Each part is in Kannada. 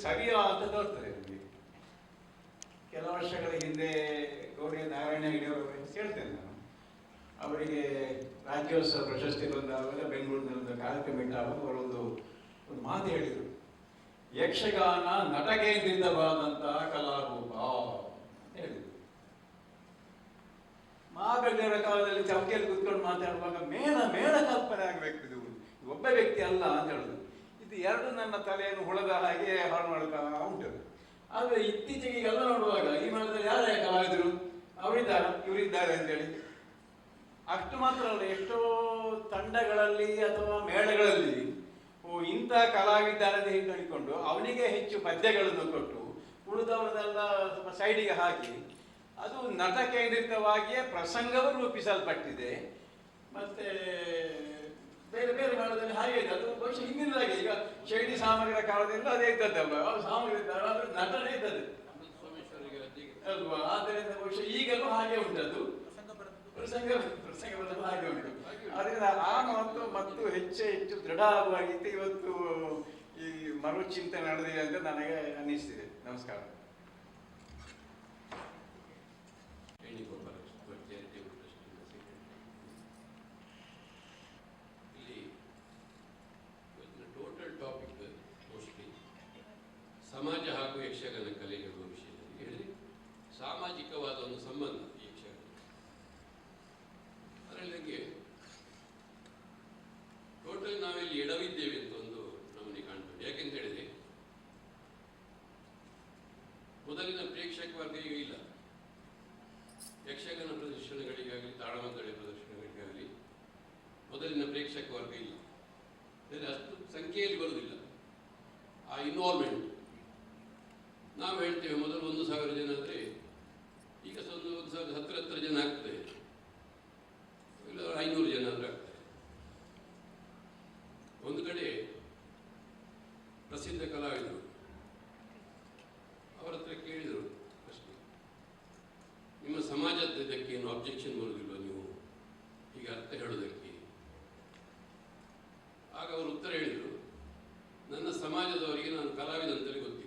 ಸರಿಯೋ ಅಂತ ತೋರ್ತದೆ ನಮಗೆ. ಕೆಲವು ವರ್ಷಗಳ ಹಿಂದೆ ಗೌರಿ ನಾರಾಯಣ ಹೆಗಡೆಯವರು ಕೇಳ್ತೇನೆ ನಾನು, ಅವರಿಗೆ ರಾಜ್ಯೋತ್ಸವ ಪ್ರಶಸ್ತಿ ಬಂದಾಗ ಬೆಂಗಳೂರಿನ ಕಾರ್ಯಕ್ರಮ ಇಟ್ಟಾಗ ಅವರೊಂದು ಮಾತು ಹೇಳಿದರು, ಯಕ್ಷಗಾನ ನಟಕೇಂದ್ರಿತವಾದಂತಹ ಕಲಾರೂಪ ಅಂತ ಹೇಳಿದರು. ಮಹಾಬಲಿಯವರ ಕಾಲದಲ್ಲಿ ಚೌಕಿಯಲ್ಲಿ ಕೂತ್ಕೊಂಡು ಮಾತಾಡುವಾಗ ಮೇಳ ಕಲ್ಪನೆ ಆಗಬೇಕು, ಇದು ಒಬ್ಬ ವ್ಯಕ್ತಿ ಅಲ್ಲ ಅಂತ ಹೇಳುದು. ಇದು ಎರಡು ನನ್ನ ತಲೆಯನ್ನು ಹುಳದ ಹಾಗೆ ಹಾಳು ಮಾಡ್ತಾ ಉಂಟು. ಆದರೆ ಇತ್ತೀಚೆಗೆ ಎಲ್ಲ ನೋಡುವಾಗ ಈ ಮೇಳದಲ್ಲಿ ಯಾರೇ ಕಲಾವಿದರು, ಅವರಿದ್ದಾರೆ ಇವರಿದ್ದಾರೆ ಅಂತೇಳಿ. ಅಷ್ಟು ಮಾತ್ರ ಅಲ್ಲ, ಎಷ್ಟೋ ತಂಡಗಳಲ್ಲಿ ಅಥವಾ ಮೇಳಗಳಲ್ಲಿ ಇಂಥ ಕಲಾವಿದರನ್ನು ಹಿಡಿದುಕೊಂಡು ಅವನಿಗೆ ಹೆಚ್ಚು ಪದ್ಯಗಳನ್ನು ಕೊಟ್ಟು ಉಳಿದವರನ್ನೆಲ್ಲ ಸೈಡಿಗೆ ಹಾಕಿ ಅದು ನಟ ಕೇಂದ್ರಿತವಾಗಿಯೇ ಪ್ರಸಂಗವು ರೂಪಿಸಲ್ಪಟ್ಟಿದೆ. ಮತ್ತೆ ಬೇರೆ ಬೇರೆ ಮೇಳದಲ್ಲಿ ಹಾಗೆ ಇದೆ. ಅದು ಬಹುಶಃ ಹಿಂದಿನದಾಗೆ ಈಗ ಶೈಲಿ ಸಾಮಗ್ರಿಗಳ ಕಾಲದಿಂದ ಅದೇ ಇದ್ದದ್ದಲ್ಲ, ಅವ್ರು ಸಾಮಗ್ರಿ ಇದ್ದಾರೆ ಆದರೆ ನಟನೆ ಇದ್ದದ್ದು ಅಲ್ವಾ. ಆದ್ದರಿಂದ ಬಹುಶಃ ಈಗಲೂ ಹಾಗೆ ಉಂಟದು, ಪ್ರಸಂಗ ಹಾಗೆ ಉಂಟು. ಅದರಿಂದ ಆ ಮತ್ತು ಹೆಚ್ಚು ದೃಢವಾಗಿತ್ತು. ಇವತ್ತು ಈ ಮರುಚಿಂತನೆ ನಡೆದಿದೆ ಅಂತ ನನಗೆ ಅನ್ನಿಸ್ತಿದೆ. ನಮಸ್ಕಾರ. ಟೋಟಲ್ ಟಾಪಿಕ್ ಮೋಸ್ಟ್ಲಿ ಸಮಾಜ ಹಾಗೂ ಯಕ್ಷಗಾನ ಕಲೆಗಳ ವಿಷಯದಲ್ಲಿ ಹೇಳಿ ಸಾಮಾಜಿಕವಾದ ಒಂದು ಸಂಬಂಧ ಯಕ್ಷಗಾನ. ಅದರಲ್ಲಿ ನನಗೆ ಟೋಟಲ್ ನಾವಿಲ್ಲಿ ಎಡವಿದ್ದೇವೆ ಅಂತ ಒಂದು ನಮಗೆ ಕಾಣ್ತದೆ. ಯಾಕೆಂತ ಹೇಳಿದ್ರೆ ಮೊದಲಿನ ಪ್ರೇಕ್ಷಕ ವರ್ಗ ಈಗ ಇಲ್ಲ. ಯಕ್ಷಗಾನ ಪ್ರದರ್ಶನಗಳಿಗಾಗಲಿ ತಾಳಮದ್ದಳೆ ಪ್ರದರ್ಶನಗಳಿಗಾಗಲಿ ಮೊದಲಿನ ಪ್ರೇಕ್ಷಕ ವರ್ಗ ಇಲ್ಲ. ಅಷ್ಟು ಸಂಖ್ಯೆಯಲ್ಲಿ ಬರುವುದಿಲ್ಲ ಆ ಇನ್ವಾಲ್ವ್ಮೆಂಟ್. ನಾವು ಹೇಳ್ತೇವೆ ಮೊದಲು 1,000 ಜನ ಅಂದರೆ ಈಗ 1,000 ಹತ್ತಿರ ಜನ ಆಗ್ತದೆ, ಇಲ್ಲ 500 ಜನ ಆದರೆ ಆಗ್ತದೆ. ಒಂದು ಕಡೆ ಪ್ರಸಿದ್ಧ ಕಲಾವಿದರು ಅವರ ಹತ್ರ ಕೇಳಿದರು ಅಷ್ಟೇ, ನಿಮ್ಮ ಸಮಾಜದ ಇದಕ್ಕೆ ಏನು ಅಬ್ಜೆಕ್ಷನ್ ಬರುವುದಿಲ್ಲ ನೀವು ಹೀಗೆ ಅರ್ಥ ಹೇಳೋದಕ್ಕೆ? ಆಗ ಅವರು ಉತ್ತರ ಹೇಳಿದರು, ನನ್ನ ಸಮಾಜದವರಿಗೆ ನಾನು ಕಲಾವಿದ ಅಂತಲೇ ಗೊತ್ತಿಲ್ಲ.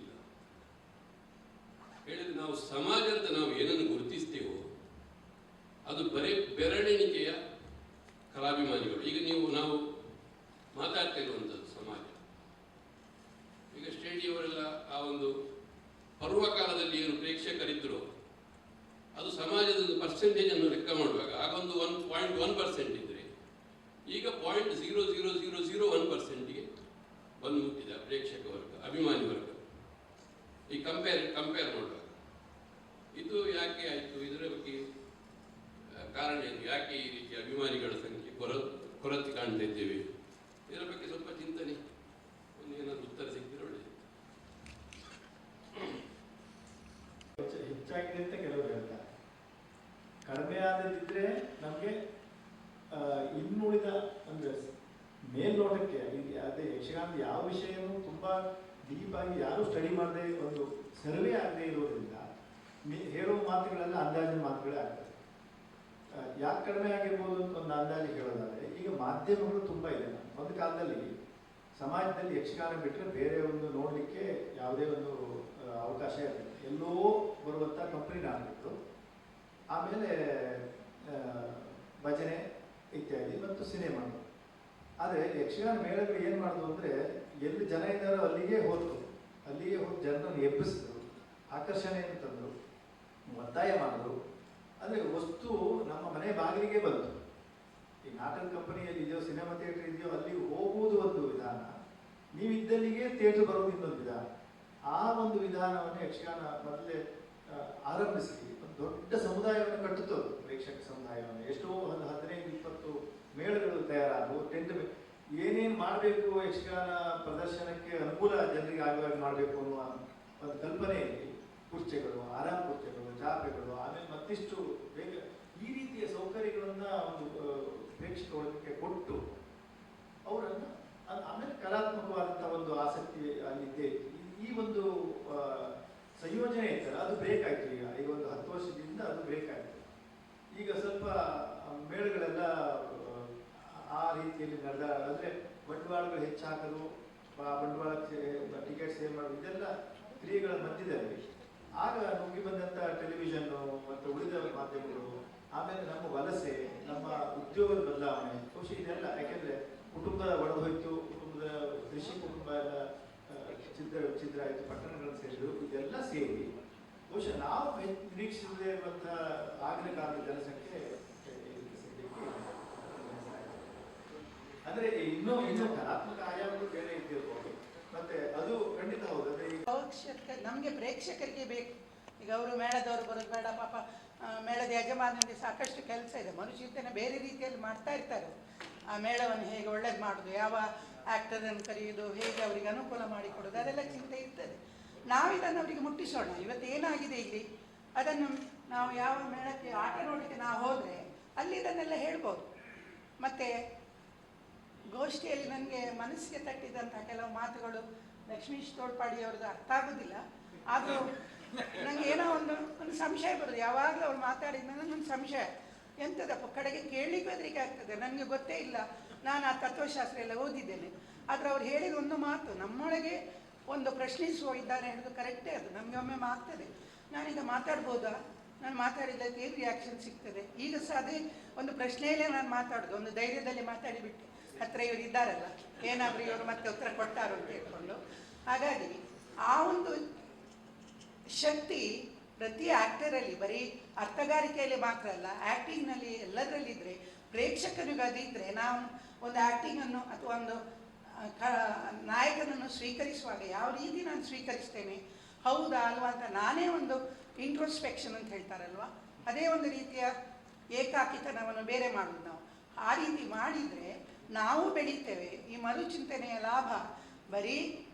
ಹೇಳಿದ್ರೆ ನಾವು ಸಮಾಜ ಅಂತ ನಾವು ಏನನ್ನು ಗುರುತಿಸ್ತೇವೋ ಅದು ಬೆರಳೆಣಿಕೆಯ ಕಲಾಭಿಮಾನಿಗಳು. ಈಗ ನಾವು ಮಾತಾಡ್ತಾ ಇರುವಂಥದ್ದು ಸಮಾಜ. ಈಗ ಸ್ಟೇಡಿಯವರೆಲ್ಲ ಆ ಒಂದು ಪರ್ವಕಾಲದಲ್ಲಿ ಏನು ಪ್ರೇಕ್ಷಕರಿದ್ದರು ಅದು ಸಮಾಜದ ಒಂದು ಪರ್ಸೆಂಟೇಜ್ ಅನ್ನು ಲೆಕ್ಕ ಮಾಡುವಾಗ ಆಗ ಒಂದು 1.1% ಇದ್ರೆ ಈಗ 0.0001%ಗೆ ಬಂದು ಮುಟ್ಟಿದೆ ಪ್ರೇಕ್ಷಕ ವರ್ಗ, ಅಭಿಮಾನಿ ವರ್ಗ. ಈ ಕಂಪೇರ್ ಮಾಡುವಾಗ ಇದು ಯಾಕೆ ಆಯಿತು, ಇದರ ಬಗ್ಗೆ ಕಾರಣ ಏನು, ಯಾಕೆ ಈ ರೀತಿ ಅಭಿಮಾನಿಗಳ ಸಂಖ್ಯೆ ಕೊರತೆ ಕಾಣ್ತಾ ಇದ್ದೇವೆ, ಇದರ ಬಗ್ಗೆ ಸ್ವಲ್ಪ ಚಿಂತನೆ, ಒಂದು ಏನಾದರೂ ಉತ್ತರ ಸಿಗ್ತಿರೋ ಒಳ್ಳೆಯದು. ಹೆಚ್ಚಾಗಿದೆ ಅಂತ ಕೆಲವರು ಹೇಳ್ತಾರೆ. ಕಡಿಮೆ ಆದದಿದ್ರೆ ನಮಗೆ ಇನ್ನುಳಿದ ಅಂದರೆ ಮೇಲ್ನೋಟಕ್ಕೆ ಅದೇ ಯಕ್ಷಗಾನದ ಯಾವ ವಿಷಯನೂ ತುಂಬ ಡೀಪ್ ಆಗಿ ಯಾರೂ ಸ್ಟಡಿ ಮಾಡದೆ ಒಂದು ಸರ್ವೆ ಆಗದೆ ಇರೋದ್ರಿಂದ ಹೇಳುವ ಮಾತುಗಳೆಲ್ಲ ಅಂದಾಜಿನ ಮಾತುಗಳೇ ಆಗ್ತದೆ. ಯಾಕೆ ಕಡಿಮೆ ಆಗಿರ್ಬೋದು ಅಂತ ಒಂದು ಅಂದಾಜು ಹೇಳೋದಾದರೆ, ಈಗ ಮಾಧ್ಯಮಗಳು ತುಂಬ ಇದೆ. ಒಂದು ಕಾಲದಲ್ಲಿ ಸಮಾಜದಲ್ಲಿ ಯಕ್ಷಗಾನ ಬಿಟ್ಟರೆ ಬೇರೆ ಒಂದು ನೋಡಲಿಕ್ಕೆ ಯಾವುದೇ ಒಂದು ಅವಕಾಶ ಇರಲಿಲ್ಲ. ಎಲ್ಲೋ ಬರುವಂಥ ಕಂಪ್ನಿ ನಾಟಕಗಳು, ಆಮೇಲೆ ಭಜನೆ ಇತ್ಯಾದಿ ಮತ್ತು ಸಿನಿಮಾಗಳು. ಆದರೆ ಯಕ್ಷಗಾನ ಮೇಳಗಳು ಏನು ಮಾಡಿದ್ರು ಅಂದರೆ, ಎಲ್ಲಿ ಜನ ಇದ್ದಾರೋ ಅಲ್ಲಿಗೆ ಹೋಗಿ ಜನರನ್ನು ಎಬ್ಬಿಸಿದ್ರು, ಆಕರ್ಷಣೆಯನ್ನು ತಂದರು, ಒತ್ತಾಯ ಮಾಡಿದ್ರು. ಅಂದರೆ ವಸ್ತು ನಮ್ಮ ಮನೆ ಬಾಗಿಲಿಗೆ ಬಂತು. ಈ ನಾಟಕ ಕಂಪನಿಯಲ್ಲಿ ಇದೆಯೋ, ಸಿನಿಮಾ ಥಿಯೇಟರ್ ಇದೆಯೋ, ಅಲ್ಲಿ ಹೋಗುವುದು ಒಂದು ವಿಧಾನ, ನೀವಿದ್ದಲ್ಲಿಗೆ ಥಿಯೇಟರ್ ಬರೋದು ಇನ್ನೊಂದು ವಿಧಾನ. ಆ ಒಂದು ವಿಧಾನವನ್ನು ಯಕ್ಷಗಾನ ಮೊದಲೇ ಆರಂಭಿಸಿ ಒಂದು ದೊಡ್ಡ ಸಮುದಾಯವನ್ನು ಕಟ್ಟುತ್ತದೆ, ಪ್ರೇಕ್ಷಕ ಸಮುದಾಯವನ್ನು. ಎಷ್ಟೋ ಒಂದು 15-20 ಮೇಳಗಳು ತಯಾರಾದವು. ಏನೇನು ಮಾಡಬೇಕು ಯಕ್ಷಗಾನ ಪ್ರದರ್ಶನಕ್ಕೆ ಅನುಕೂಲ ಜನರಿಗೆ ಆಗುವಾಗ ಮಾಡಬೇಕು ಅನ್ನುವ ಒಂದು ಕಲ್ಪನೆಯಲ್ಲಿ ಕುರ್ಚೆಗಳು, ಆರಾಮ ಕುರ್ಚೆಗಳು, ಚಾಪೆಗಳು, ಆಮೇಲೆ ಮತ್ತಿಷ್ಟು ಬೇಗ ಈ ರೀತಿಯ ಸೌಕರ್ಯಗಳನ್ನು ಒಂದು ಪ್ರೇಕ್ಷಕರಿಗೆ ಕೊಟ್ಟು ಅವರನ್ನು ಆಮೇಲೆ ಕಲಾತ್ಮಕವಾದಂಥ ಒಂದು ಆಸಕ್ತಿ ಅಲ್ಲಿದ್ದೇ. ಈ ಒಂದು ಸಂಯೋಜನೆ ಇತ್ತಲ್ಲ, ಅದು ಬೇಕಾಯಿತು. ಈಗ ಒಂದು 10 ವರ್ಷದಿಂದ ಅದು ಬೇಕಾಯಿತು. ಈಗ ಸ್ವಲ್ಪ ಮೇಳಗಳೆಲ್ಲ ಆ ರೀತಿಯಲ್ಲಿ ನಡೆದ, ಅಂದರೆ ಬಂಡವಾಳಗಳು ಹೆಚ್ಚಾಕಲು, ಬಂಡವಾಳ ಟಿಕೆಟ್ ಸೇಲ್ ಮಾಡೋದು ಇದೆಲ್ಲ ಕ್ರಿಯೆಗಳ ಮಧ್ಯದಲ್ಲಿ ಆಗ ನುಗ್ಗಿ ಬಂದಂಥ ಟೆಲಿವಿಷನ್ನು ಮತ್ತು ಉಳಿದ ಮಾಧ್ಯಮಗಳು, ಆಮೇಲೆ ನಮ್ಮ ವಲಸೆ, ನಮ್ಮ ಉದ್ಯೋಗದ ಬದಲಾವಣೆ, ಬಹುಶಃ ಇದೆಲ್ಲ ಯಾಕೆಂದರೆ ಕುಟುಂಬ ಒಡೆದೋಯ್ತು, ಕುಟುಂಬದ ಕೃಷಿ ಕುಟುಂಬ ಎಲ್ಲ ಛಿದ್ರ ಆಯಿತು, ಪಟ್ಟಣಗಳನ್ನು ಸೇರಿದ್ರು, ಇದೆಲ್ಲ ಸೇರಿ ಬಹುಶಃ ನಾವು ನಿರೀಕ್ಷಿಸದೇ ಇರುವಂಥ ಆಗಿನ ಕಾಲದ ಜನಸಂಖ್ಯೆ ಅಂದರೆ ಇನ್ನೂ ಧನಾತ್ಮಕ ಆಯಾಮಗಳು ಬೇರೆ ಇದ್ದಿರ್ಬೋದು. ಮತ್ತೆ ಅದು ಖಂಡಿತ ಹೌದು. ನಮಗೆ ಪ್ರೇಕ್ಷಕರಿಗೆ ಬೇಕು. ಈಗ ಅವರು ಮೇಳದವರು ಬರೋದು ಬೇಡ, ಪಾಪ ಮೇಳದ ಯಜಮಾನನಿಗೆ ಸಾಕಷ್ಟು ಕೆಲಸ ಇದೆ, ಮನುಚಿಂತನೆ ಬೇರೆ ರೀತಿಯಲ್ಲಿ ಮಾಡ್ತಾ ಇರ್ತಾರೆ. ಆ ಮೇಳವನ್ನು ಹೇಗೆ ಒಳ್ಳೇದು ಮಾಡೋದು, ಯಾವ ಆ್ಯಕ್ಟರನ್ನು ಕರೆಯೋದು, ಹೇಗೆ ಅವರಿಗೆ ಅನುಕೂಲ ಮಾಡಿಕೊಡೋದು, ಅದೆಲ್ಲ ಚಿಂತೆ ಇರ್ತದೆ. ನಾವು ಇದನ್ನು ಅವರಿಗೆ ಮುಟ್ಟಿಸೋಣ. ಇವತ್ತು ಏನಾಗಿದೆ ಇಲ್ಲಿ ಅದನ್ನು ನಾವು ಯಾವ ಮೇಳಕ್ಕೆ ಆಟ ನೋಡಲಿಕ್ಕೆ ನಾವು ಹೋದರೆ ಅಲ್ಲಿ ಇದನ್ನೆಲ್ಲ ಹೇಳ್ಬೋದು. ಮತ್ತು ಗೋಷ್ಠಿಯಲ್ಲಿ ನನಗೆ ಮನಸ್ಸಿಗೆ ತಟ್ಟಿದಂಥ ಕೆಲವು ಮಾತುಗಳು ಲಕ್ಷ್ಮೀಶ್ ತೋಳ್ಪಾಡಿಯವ್ರದ್ದು ಅರ್ಥ ಆಗೋದಿಲ್ಲ. ಆದರೂ ನನಗೆ ಏನೋ ಒಂದು ಸಂಶಯ ಬರೋದು. ಯಾವಾಗಲೂ ಅವ್ರು ಮಾತಾಡಿದ ಮೇಲೆ ನನ್ನ ಸಂಶಯ ಎಂಥದಪ್ಪ, ಕಡೆಗೆ ಕೇಳಲಿಕ್ಕೆ ಬೆದರಿಕೆ ಆಗ್ತದೆ. ನನಗೆ ಗೊತ್ತೇ ಇಲ್ಲ, ನಾನು ಆ ತತ್ವಶಾಸ್ತ್ರ ಎಲ್ಲ ಓದಿದ್ದೇನೆ. ಆದರೆ ಅವ್ರು ಹೇಳಿದ ಒಂದು ಮಾತು ನಮ್ಮೊಳಗೆ ಒಂದು ಪ್ರಶ್ನಿಸುವ ಇದ್ದಾರೆ ಹೇಳೋದು ಕರೆಕ್ಟೇ. ಅದು ನಮಗೆ ಒಮ್ಮೆ ಆಗ್ತದೆ, ನಾನೀಗ ಮಾತಾಡ್ಬೋದಾ, ನಾನು ಮಾತಾಡಿದ್ದಕ್ಕೆ ಏನು ರಿಯಾಕ್ಷನ್ ಸಿಗ್ತದೆ. ಈಗ ಸಹ ಅದೇ ಒಂದು ಪ್ರಶ್ನೆಯಲ್ಲೇ ನಾನು ಮಾತಾಡೋದು, ಒಂದು ಧೈರ್ಯದಲ್ಲಿ ಮಾತಾಡಿಬಿಟ್ಟೆ. ಹತ್ತಿರ ಇವರು ಇದ್ದಾರಲ್ಲ, ಏನಾದರೂ ಇವರು ಮತ್ತೆ ಉತ್ತರ ಕೊಟ್ಟಾರು ಅಂತ ಹೇಳ್ಕೊಂಡು. ಹಾಗಾಗಿ ಆ ಒಂದು ಶಕ್ತಿ ಪ್ರತಿ ಆ್ಯಕ್ಟರಲ್ಲಿ, ಬರೀ ಅರ್ಥಗಾರಿಕೆಯಲ್ಲಿ ಮಾತ್ರ ಅಲ್ಲ, ಆ್ಯಕ್ಟಿಂಗ್ನಲ್ಲಿ ಎಲ್ಲದರಲ್ಲಿದ್ದರೆ, ಪ್ರೇಕ್ಷಕನಿಗೆ ಅದಿದ್ದರೆ ನಾವು ಒಂದು ಆ್ಯಕ್ಟಿಂಗನ್ನು ಅಥವಾ ಒಂದು ನಾಯಕನನ್ನು ಸ್ವೀಕರಿಸುವಾಗ ಯಾವ ರೀತಿ ನಾನು ಸ್ವೀಕರಿಸ್ತೇನೆ, ಹೌದಾ ಅಲ್ವಾ ಅಂತ ನಾನೇ ಒಂದು ಇಂಟ್ರೋಸ್ಪೆಕ್ಷನ್ ಅಂತ ಹೇಳ್ತಾರಲ್ವ, ಅದೇ ಒಂದು ರೀತಿಯ ಏಕಾಕಿತನವನ್ನು ಬೇರೆ ಮಾಡೋದು ನಾವು. ಆ ರೀತಿ ಮಾಡಿದರೆ ನಾವು ಬೆಳೀತೇವೆ. ಈ ಮರುಚಿಂತನೆಯ ಲಾಭ ಬರೀ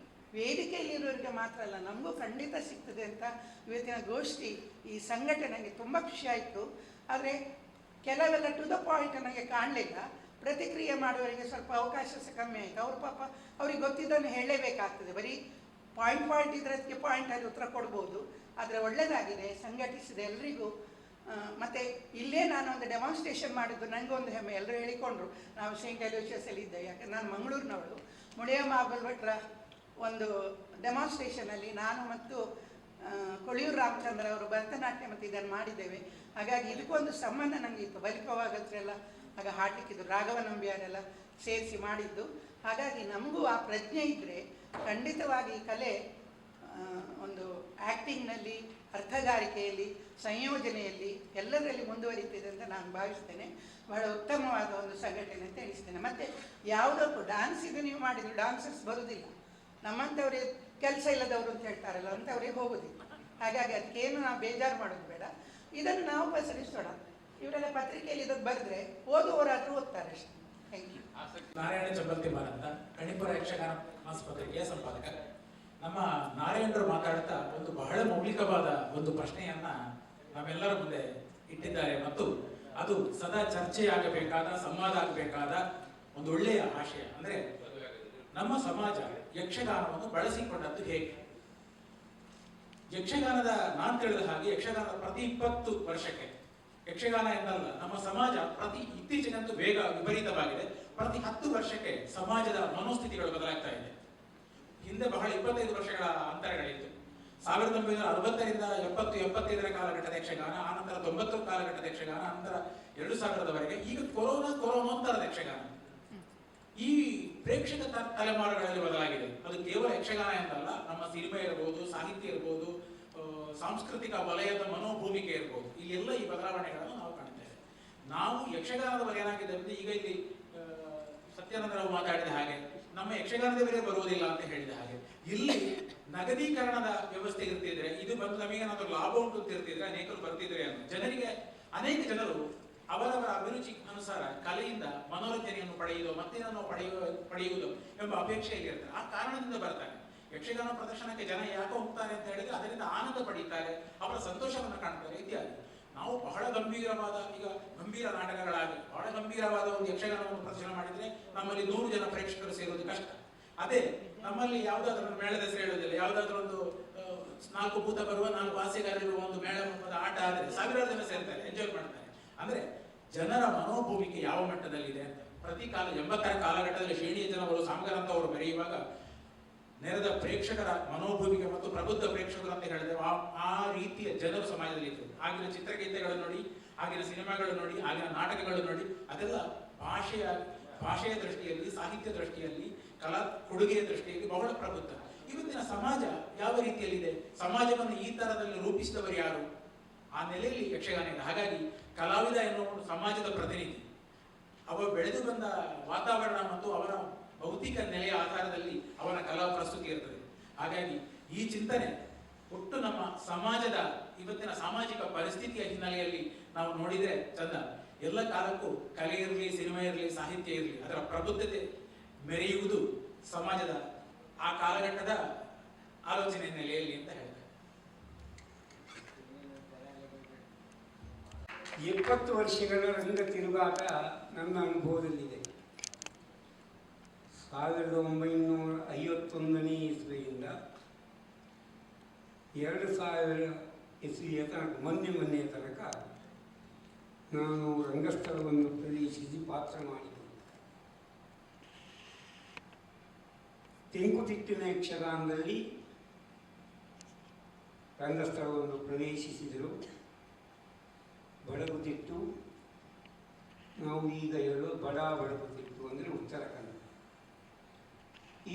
ವೇದಿಕೆಯಲ್ಲಿರೋರಿಗೆ ಮಾತ್ರ ಅಲ್ಲ, ನಮಗೂ ಖಂಡಿತ ಸಿಗ್ತದೆ ಅಂತ ಇವತ್ತಿನ ಗೋಷ್ಠಿ, ಈ ಸಂಘಟನೆ ನನಗೆ ತುಂಬ ಖುಷಿ ಆಯಿತು. ಆದರೆ ಕೆಲವೆಲ್ಲ ಟು ದ ಪಾಯಿಂಟ್ ನನಗೆ ಕಾಣಲಿಲ್ಲ. ಪ್ರತಿಕ್ರಿಯೆ ಮಾಡುವವರಿಗೆ ಸ್ವಲ್ಪ ಅವಕಾಶ ಸಹ ಕಮ್ಮಿ ಆಯಿತು. ಅವ್ರ ಪಾಪ ಅವ್ರಿಗೆ ಗೊತ್ತಿದ್ದನ್ನು ಹೇಳಲೇಬೇಕಾಗ್ತದೆ. ಬರೀ ಪಾಯಿಂಟ್ ಇದಕ್ಕೆ ಪಾಯಿಂಟಲ್ಲಿ ಉತ್ತರ ಕೊಡ್ಬೋದು. ಆದರೆ ಒಳ್ಳೆಯದಾಗಿದೆ, ಸಂಘಟಿಸಿದೆ ಎಲ್ರಿಗೂ. ಮತ್ತು ಇಲ್ಲೇ ನಾನು ಒಂದು ಡೆಮಾನ್ಸ್ಟ್ರೇಷನ್ ಮಾಡಿದ್ದು ನನಗೆ ಒಂದು ಹೆಮ್ಮೆ. ಎಲ್ಲರೂ ಹೇಳಿಕೊಂಡ್ರು ನಾವು ಶೇಂಗಲ್ ವಿಶ್ವಸಲ್ಲಿ ಇದ್ದೆ, ಯಾಕಂದ್ರೆ ನಾನು ಮಂಗಳೂರಿನವಳು. ಮುಳಿಯಮ್ಮ ಭಟ್ರ ಒಂದು ಡೆಮಾನ್ಸ್ಟ್ರೇಷನಲ್ಲಿ ನಾನು ಮತ್ತು ಕೊಳಿಯೂರು ರಾಮಚಂದ್ರ ಅವರು ಭರತನಾಟ್ಯ ಮತ್ತು ಇದನ್ನು ಮಾಡಿದ್ದೇವೆ. ಹಾಗಾಗಿ ಇದಕ್ಕೊಂದು ಸಂಬಂಧ ನನಗೆ ಇತ್ತು. ಬಲಿಕವಾಗತ್ರೆಲ್ಲ ಆಗ ಹಾಡಲಿಕ್ಕಿದ್ದು, ರಾಘವ ನಂಬಿಯಾರೆಲ್ಲ ಸೇರಿಸಿ ಮಾಡಿದ್ದು. ಹಾಗಾಗಿ ನಮಗೂ ಆ ಪ್ರಜ್ಞೆ ಇದ್ದರೆ ಖಂಡಿತವಾಗಿ ಈ ಕಲೆ ಒಂದು ಆ್ಯಕ್ಟಿಂಗ್ನಲ್ಲಿ, ಅರ್ಥಗಾರಿಕೆಯಲ್ಲಿ, ಸಂಯೋಜನೆಯಲ್ಲಿ ಎಲ್ಲದರಲ್ಲಿ ಮುಂದುವರಿತಿದೆ ಅಂತ ನಾನು ಭಾವಿಸ್ತೇನೆ. ಬಹಳ ಉತ್ತಮವಾದ ಒಂದು ಸಂಘಟನೆ ಅಂತ ಎಣಿಸ್ತೇನೆ. ಮತ್ತು ಯಾವುದಕ್ಕೂ ಡ್ಯಾನ್ಸ್ ಇದು ನೀವು ಮಾಡಿದ್ರು ಡಾನ್ಸರ್ಸ್ ಬರುವುದಿಲ್ಲ, ನಮ್ಮಂಥವ್ರಿಗೆ ಕೆಲಸ ಇಲ್ಲದವರು ಅಂತ ಹೇಳ್ತಾರಲ್ಲ, ಅಂಥವ್ರಿಗೆ ಹೋಗೋದಿಲ್ಲ. ಹಾಗಾಗಿ ಅದಕ್ಕೇನು ನಾವು ಬೇಜಾರು ಮಾಡೋದು ಬೇಡ, ಇದನ್ನು ನಾವು ಪಸರಿಸೋಣ. ಇವರೆಲ್ಲ ಪತ್ರಿಕೆಯಲ್ಲಿ ಇದನ್ನು ಬರೆದ್ರೆ ಓದುವವರಾದರೂ ಓದ್ತಾರೆ ಅಷ್ಟೇ. Thank you. ನಾರಾಯಣ ಚಬ್ಬಲ್ತಿಮಾರ್ ಅಂತ, ಕಣಿಪುರ ಯಕ್ಷಗಾನ ಮಾಸಪತ್ರಿಕೆಯ ಸಂಪಾದಕ. ನಮ್ಮ ನಾರಾಯಣರು ಮಾತಾಡ್ತಾ ಒಂದು ಬಹಳ ಮೌಲಿಕವಾದ ಒಂದು ಪ್ರಶ್ನೆಯನ್ನ ನಾವೆಲ್ಲರ ಮುಂದೆ ಇಟ್ಟಿದ್ದಾರೆ, ಮತ್ತು ಅದು ಸದಾ ಚರ್ಚೆಯಾಗಬೇಕಾದ, ಸಂವಾದ ಆಗಬೇಕಾದ ಒಂದು ಒಳ್ಳೆಯ ಆಶಯ. ಅಂದ್ರೆ ನಮ್ಮ ಸಮಾಜ ಯಕ್ಷಗಾನವನ್ನು ಬಳಸಿಕೊಂಡದ್ದು ಹೇಗೆ? ಯಕ್ಷಗಾನದ ನಾನು ತಿಳಿದ ಹಾಗೆ ಯಕ್ಷಗಾನದ ಪ್ರತಿ 20 ವರ್ಷಕ್ಕೆ, ಯಕ್ಷಗಾನ ಎಂದಲ್ಲ, ನಮ್ಮ ಸಮಾಜ ಇತ್ತೀಚಿನಂತೂ ಬೇಗ ವಿಪರೀತವಾಗಿದೆ. ಪ್ರತಿ 10 ವರ್ಷಕ್ಕೆ ಸಮಾಜದ ಮನೋಸ್ಥಿತಿಗಳು ಬದಲಾಗ್ತಾ ಇದೆ. ಹಿಂದೆ ಬಹಳ 25 ವರ್ಷಗಳ ಅಂತರಗಳಿತ್ತು. 1960ರಿಂದ 70-75ರ ಕಾಲಘಟ್ಟದ ಯಕ್ಷಗಾನ, ಆನಂತರ 90ರ ಕಾಲಘಟ್ಟದ ಯಕ್ಷಗಾನ, ನಂತರ 2000ರವರೆಗೆ, ಈಗ ಕೊರೋನೋತ್ತರದ ಯಕ್ಷಗಾನ. ಈ ಪ್ರೇಕ್ಷಕ ತಲೆಮಾರುಗಳಲ್ಲಿ ಬದಲಾಗಿದೆ. ಅದು ಕೇವಲ ಯಕ್ಷಗಾನ ಎಂದಲ್ಲ, ನಮ್ಮ ಸಿನಿಮಾ ಇರ್ಬೋದು, ಸಾಹಿತ್ಯ ಇರ್ಬೋದು, ಸಾಂಸ್ಕೃತಿಕ ವಲಯದ ಮನೋಭೂಮಿಕೆ ಇರ್ಬೋದು, ಇಲ್ಲೆಲ್ಲ ಈ ಬದಲಾವಣೆಗಳನ್ನು ನಾವು ಕಾಣ್ತೇವೆ. ನಾವು ಯಕ್ಷಗಾನದ ಬಗ್ಗೆ ಏನಾಗಿದೆ ಅಂದ್ರೆ, ಈಗ ಇಲ್ಲಿ ಸತ್ಯಾನಂದರಾವ್ ಮಾತಾಡಿದ ಹಾಗೆ ನಮ್ಮ ಯಕ್ಷಗಾನದ ಬೇರೆ ಬರುವುದಿಲ್ಲ ಅಂತ ಹೇಳಿದ ಹಾಗೆ, ಇಲ್ಲಿ ನಗದೀಕರಣದ ವ್ಯವಸ್ಥೆ ಇರ್ತಿದ್ರೆ, ಇದು ಬಂದು ನಮಗೆ ಏನಾದರೂ ಲಾಭ ಉಂಟು ಅಂತ ಇರ್ತಿದ್ರೆ ಅನೇಕರು ಬರ್ತಿದ್ರೆ ಅಂತ ಜನರಿಗೆ, ಅನೇಕ ಜನರು ಅವರವರ ಅಭಿರುಚಿ ಅನುಸಾರ ಕಲೆಯಿಂದ ಮನೋರಂಜನೆಯನ್ನು ಪಡೆಯುವುದು, ಮತ್ತೇನನ್ನು ಪಡೆಯುವುದು ಎಂಬ ಅಪೇಕ್ಷೆಯಲ್ಲಿ ಇರ್ತಾರೆ. ಆ ಕಾರಣದಿಂದ ಬರ್ತಾರೆ. ಯಕ್ಷಗಾನ ಪ್ರದರ್ಶನಕ್ಕೆ ಜನ ಯಾಕೆ ಹೋಗ್ತಾರೆ ಅಂತ ಹೇಳಿದ್ರೆ ಅದರಿಂದ ಆನಂದ ಪಡೀತಾರೆ, ಅವರ ಸಂತೋಷವನ್ನು ಕಾಣ್ತಾರೆ ಇತ್ಯಾದಿ. ನಾವು ಬಹಳ ಗಂಭೀರವಾದ, ಈಗ ಗಂಭೀರ ನಾಟಕಗಳಾಗಿ ಬಹಳ ಗಂಭೀರವಾದ ಒಂದು ಯಕ್ಷಗಾನವನ್ನು ಪ್ರದರ್ಶನ ಮಾಡಿದ್ರೆ ನಮ್ಮಲ್ಲಿ 100 ಜನ ಪ್ರೇಕ್ಷಕರು ಸೇರುವುದು ಕಷ್ಟ. ಅದೇ ನಮ್ಮಲ್ಲಿ ಯಾವುದಾದ್ರೂ ಮೇಳದ ಹೆಸರು ಹೇಳುವುದಿಲ್ಲ, ಯಾವುದಾದ್ರೂ ಒಂದು 4 ಭೂತ ಬರುವ 4 ಹಾಸ್ಯಗಾರರಿರುವ ಒಂದು ಮೇಳ ಆಟ ಆದರೆ 1000 ಜನ ಸೇರ್ತಾರೆ, ಎಂಜಾಯ್ ಮಾಡ್ತಾರೆ. ಅಂದ್ರೆ ಜನರ ಮನೋಭೂಮಿಕೆ ಯಾವ ಮಟ್ಟದಲ್ಲಿದೆ ಅಂತ. ಪ್ರತಿ ಕಾಲ 80ರ ಕಾಲಘಟ್ಟದಲ್ಲಿ ಶ್ರೇಣಿಯ ಜನವರು ಸಾಮಗಾರ ಅಂತ ಅವರು ಬರೆಯುವಾಗ ನೆರೆದ ಪ್ರೇಕ್ಷಕರ ಮನೋಭೂಮಿಗೆ ಮತ್ತು ಪ್ರಬುದ್ಧ ಪ್ರೇಕ್ಷಕರು ಅಂತ ಹೇಳಿದ್ರೆ ಆ ರೀತಿಯ ಜನರು ಸಮಾಜದಲ್ಲಿ ಇದ್ರು. ಆಗಿನ ಚಿತ್ರಗೀತೆಗಳು ನೋಡಿ, ಆಗಿನ ಸಿನಿಮಾಗಳು ನೋಡಿ, ಆಗಿನ ನಾಟಕಗಳು ನೋಡಿ, ಅದೆಲ್ಲ ಭಾಷೆಯ ದೃಷ್ಟಿಯಲ್ಲಿ, ಸಾಹಿತ್ಯ ದೃಷ್ಟಿಯಲ್ಲಿ, ಕಲಾ ಕೊಡುಗೆಯ ದೃಷ್ಟಿಯಲ್ಲಿ ಬಹಳ ಪ್ರಬುದ್ಧ. ಇವತ್ತಿನ ಸಮಾಜ ಯಾವ ರೀತಿಯಲ್ಲಿದೆ, ಸಮಾಜವನ್ನು ಈ ತರದಲ್ಲಿ ರೂಪಿಸಿದವರು ಯಾರು, ಆ ನೆಲೆಯಲ್ಲಿ ಯಕ್ಷಗಾನ ಇದೆ. ಹಾಗಾಗಿ ಕಲಾವಿದ ಎನ್ನುವ ಸಮಾಜದ ಪ್ರತಿನಿಧಿ, ಅವ ಬೆಳೆದು ಬಂದ ವಾತಾವರಣ ಮತ್ತು ಅವರ ಭೌತಿಕ ನೆಲೆಯ ಆಧಾರದಲ್ಲಿ ಅವನ ಕಲಾ ಪ್ರಸ್ತುತಿ ಇರ್ತದೆ. ಹಾಗಾಗಿ ಈ ಚಿಂತನೆ ಒಟ್ಟು ನಮ್ಮ ಸಮಾಜದ ಇವತ್ತಿನ ಸಾಮಾಜಿಕ ಪರಿಸ್ಥಿತಿಯ ಹಿನ್ನೆಲೆಯಲ್ಲಿ ನಾವು ನೋಡಿದ್ರೆ ಚಂದ. ಎಲ್ಲ ಕಾಲಕ್ಕೂ ಕಲೆ ಇರಲಿ, ಸಿನಿಮಾ ಇರಲಿ, ಸಾಹಿತ್ಯ ಇರಲಿ, ಅದರ ಪ್ರಬುದ್ಧತೆ ಮೆರೆಯುವುದು ಸಮಾಜದ ಆ ಕಾಲಘಟ್ಟದ ಆಲೋಚನೆ ನೆಲೆಯಲ್ಲಿ ಅಂತ ಹೇಳ್ತಾರೆ. 70 ವರ್ಷಗಳ ರಂಗ ತಿರುಗಾಟ ನನ್ನ ಅನುಭವದಲ್ಲಿದೆ. 1951ನೇ ಇಸ್ವಿಯಿಂದ 2000 ಇಸ್ವಿಯ ತನಕ, ಮೊನ್ನೆಯ ತನಕ ನಾನು ರಂಗಸ್ಥಳವನ್ನು ಪ್ರವೇಶಿಸಿ ಪಾತ್ರ ಮಾಡಿದೆ. ತೆಂಕುತಿಟ್ಟಿನ ಯಕ್ಷಗಾನದಲ್ಲಿ ರಂಗಸ್ಥಳವನ್ನು ಪ್ರವೇಶಿಸಿದರು. ಬಡಗುತಿಟ್ಟು, ನಾವು ಈಗ ಹೇಳೋ ಬಡಗುತಿಟ್ಟು ಅಂದರೆ ಉತ್ತರ ಕನ್ನಡ.